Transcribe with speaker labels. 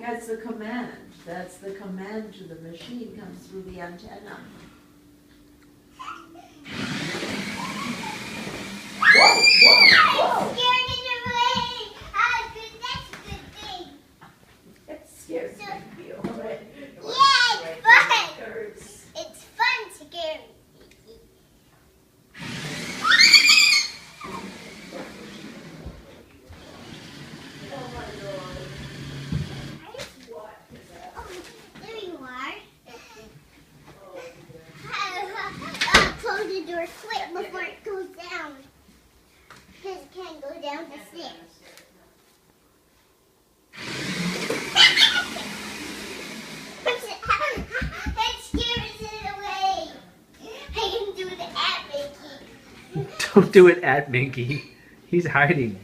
Speaker 1: That's the command. That's the command to the machine comes through the antenna. Whoa, whoa, whoa!
Speaker 2: Scared it away. Ah, good. That's a good thing.
Speaker 1: It scares me. Right?
Speaker 2: Yeah, it's fun.
Speaker 1: It hurts.
Speaker 2: It's fun to scare me.
Speaker 1: Oh my God. What is that?
Speaker 2: Oh, there you are.
Speaker 1: Oh,
Speaker 2: Close the door quick before it goes down. Because it can't go down the stairs. It scares it away. I can do the at Mickey.
Speaker 3: Don't do it at Minky. He's hiding.